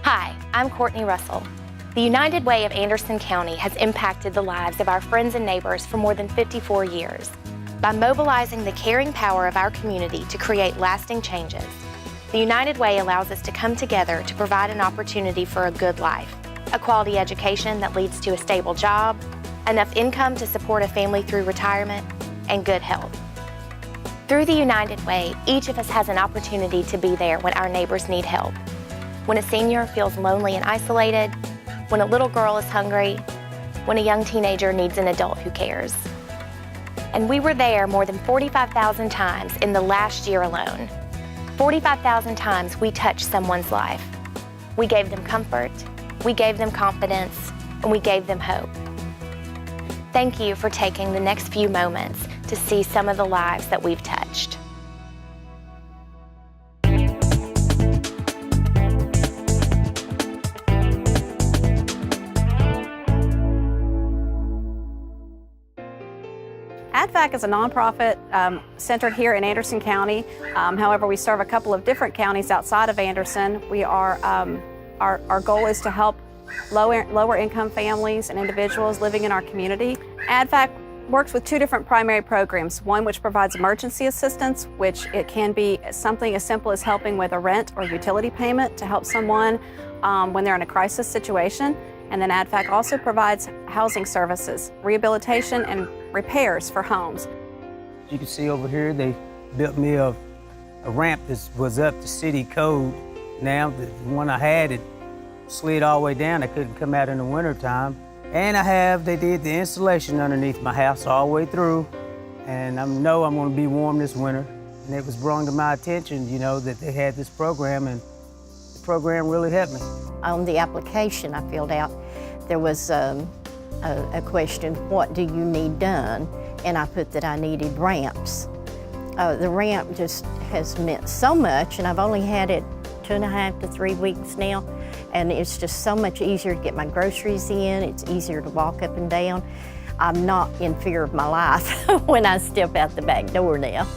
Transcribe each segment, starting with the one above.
Hi, I'm Courtney Russell. The United Way of Anderson County has impacted the lives of our friends and neighbors for more than 54 years. By mobilizing the caring power of our community to create lasting changes, the United Way allows us to come together to provide an opportunity for a good life, a quality education that leads to a stable job, enough income to support a family through retirement, and good health. Through the United Way, each of us has an opportunity to be there when our neighbors need help. When a senior feels lonely and isolated, when a little girl is hungry, when a young teenager needs an adult who cares. And we were there more than 45,000 times in the last year alone. 45,000 times we touched someone's life. We gave them comfort, we gave them confidence, and we gave them hope. Thank you for taking the next few moments to see some of the lives that we've touched. UWAC is a nonprofit centered here in Anderson County. However, we serve a couple of different counties outside of Anderson. We are, our goal is to help lower income families and individuals living in our community. UWAC works with two different primary programs. One which provides emergency assistance, which it can be something as simple as helping with a rent or utility payment to help someone when they're in a crisis situation. And then UWAC also provides housing services, rehabilitation, and repairs for homes. You can see over here, they built me a ramp that was up to city code. Now, the one I had, it slid all the way down. I couldn't come out in the wintertime. And they did the insulation underneath my house all the way through. And I know I'm gonna be warm this winter. And it was brought to my attention, you know, that they had this program, and the program really helped me. On the application I filled out, there was a question, what do you need done? And I put that I needed ramps. The ramp just has meant so much, and I've only had it 2.5 to 3 weeks now, and it's just so much easier to get my groceries in. It's easier to walk up and down. I'm not in fear of my life when I step out the back door now.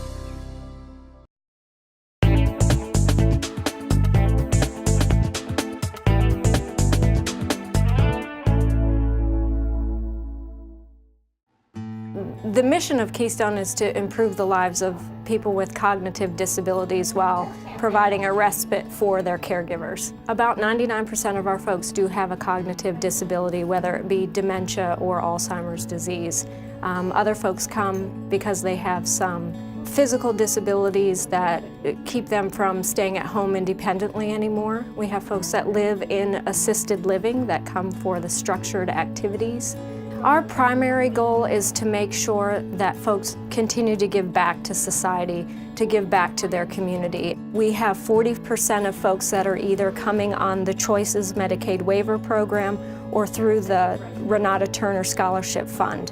The mission of Keystone is to improve the lives of people with cognitive disabilities while providing a respite for their caregivers. About 99% of our folks do have a cognitive disability, whether it be dementia or Alzheimer's disease. Other folks come because they have some physical disabilities that keep them from staying at home independently anymore. We have folks that live in assisted living that come for the structured activities. Our primary goal is to make sure that folks continue to give back to society, to give back to their community. We have 40% of folks that are either coming on the Choices Medicaid Waiver Program or through the Renata Turner Scholarship Fund,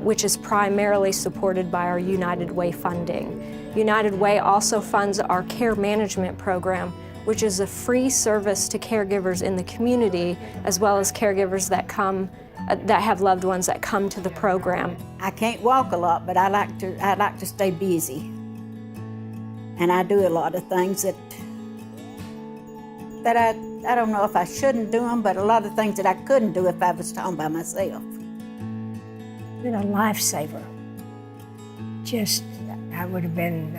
which is primarily supported by our United Way funding. United Way also funds our Care Management Program, which is a free service to caregivers in the community, as well as caregivers that have loved ones that come to the program. I can't walk a lot, but I like to stay busy. And I do a lot of things that I don't know if I shouldn't do them, but a lot of things that I couldn't do if I was home by myself. Been a lifesaver. I would have been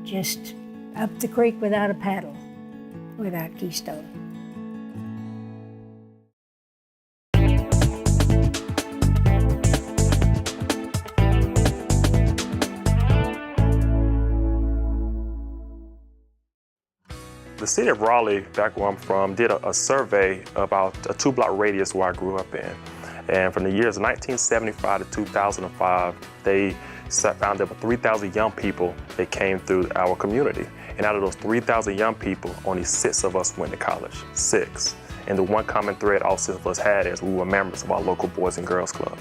just up the creek without a paddle, without Keystone. The city of Raleigh, back where I'm from, did a survey about a 2-block radius where I grew up in. And from the years 1975 to 2005, they found there were 3,000 young people that came through our community. And out of those 3,000 young people, only 6 of us went to college, 6. And the one common thread all 6 of us had is we were members of our local Boys and Girls Club.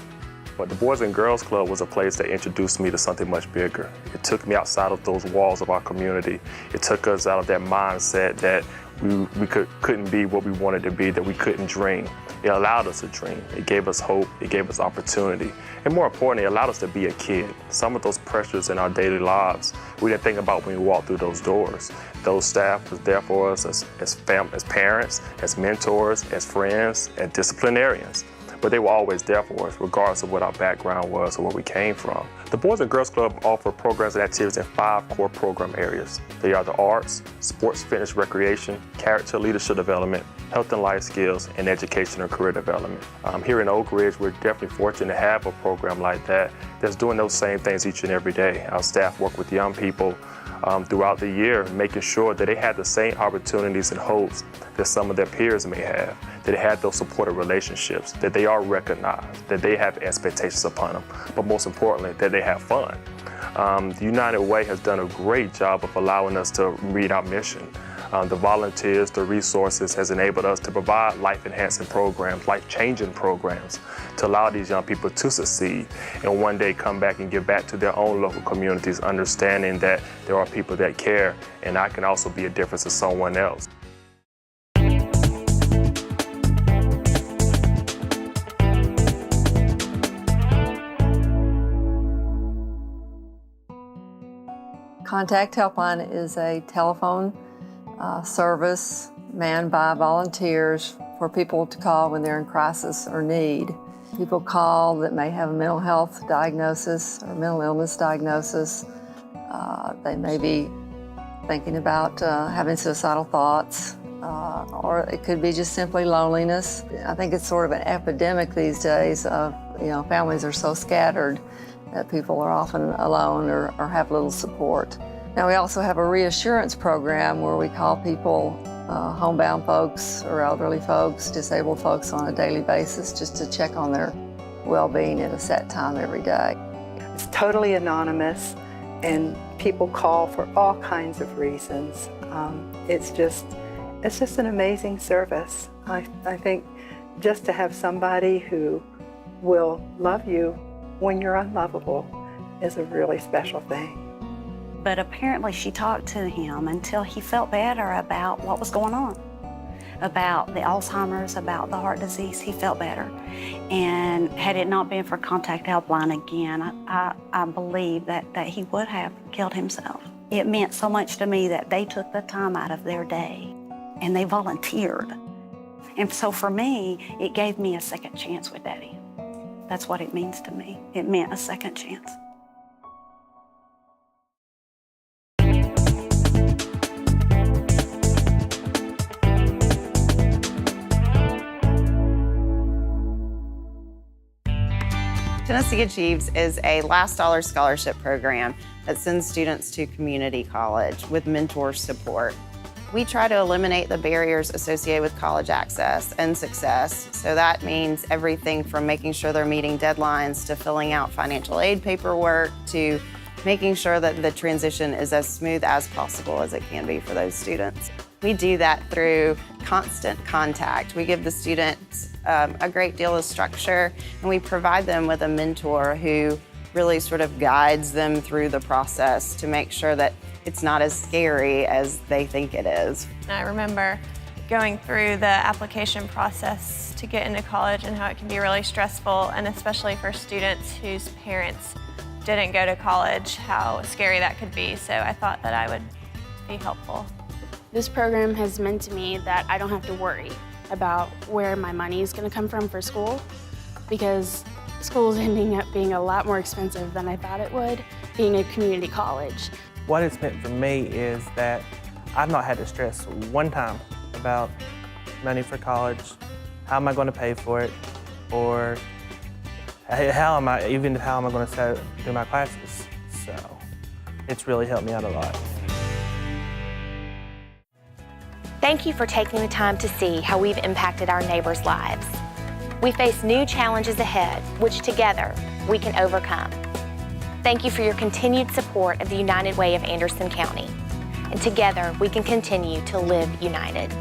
But the Boys and Girls Club was a place that introduced me to something much bigger. It took me outside of those walls of our community. It took us out of that mindset that we couldn't be what we wanted to be, that we couldn't dream. It allowed us to dream. It gave us hope. It gave us opportunity. And more importantly, it allowed us to be a kid. Some of those pressures in our daily lives, we didn't think about when we walked through those doors. Those staff was there for us as parents, as mentors, as friends, as disciplinarians. But they were always there for us, regardless of what our background was or where we came from. The Boys and Girls Club offer programs and activities in 5 core program areas. They are the arts, sports, fitness, recreation, character, leadership development, health and life skills, and education and career development. Here in Oak Ridge, we're definitely fortunate to have a program like that that's doing those same things each and every day. Our staff work with young people throughout the year, making sure that they had the same opportunities and hopes that some of their peers may have, that they had those supportive relationships, that they are recognized, that they have expectations upon them, but most importantly, that they have fun. The United Way has done a great job of allowing us to meet our mission. The volunteers, the resources has enabled us to provide life-enhancing programs, life-changing programs to allow these young people to succeed and one day come back and give back to their own local communities, understanding that there are people that care and I can also be a difference to someone else. Contact Helpline is a telephone service manned by volunteers for people to call when they're in crisis or need. People call that may have a mental health diagnosis or mental illness diagnosis. They may be thinking about having suicidal thoughts, or it could be just simply loneliness. I think it's sort of an epidemic these days of, families are so scattered that people are often alone or have little support. Now, we also have a reassurance program where we call people homebound folks or elderly folks, disabled folks on a daily basis just to check on their well-being at a set time every day. It's totally anonymous and people call for all kinds of reasons. It's just an amazing service. I think just to have somebody who will love you when you're unlovable is a really special thing. But apparently she talked to him until he felt better about what was going on, about the Alzheimer's, about the heart disease. He felt better. And had it not been for Contact Helpline again, I believe that he would have killed himself. It meant so much to me that they took the time out of their day and they volunteered. And so for me, it gave me a second chance with Daddy. That's what it means to me. It meant a second chance. Tennessee Achieves is a last dollar scholarship program that sends students to community college with mentor support. We try to eliminate the barriers associated with college access and success. So that means everything from making sure they're meeting deadlines to filling out financial aid paperwork to making sure that the transition is as smooth as possible as it can be for those students. We do that through constant contact. We give the students a great deal of structure, and we provide them with a mentor who really sort of guides them through the process to make sure that it's not as scary as they think it is. I remember going through the application process to get into college and how it can be really stressful, and especially for students whose parents didn't go to college, how scary that could be. So I thought that I would be helpful. This program has meant to me that I don't have to worry about where my money is going to come from for school, because school is ending up being a lot more expensive than I thought it would, being a community college. What it's meant for me is that I've not had to stress one time about money for college, how am I going to pay for it, or how am I going to do my classes. So it's really helped me out a lot. Thank you for taking the time to see how we've impacted our neighbors' lives. We face new challenges ahead, which together we can overcome. Thank you for your continued support of the United Way of Anderson County. And together we can continue to live united.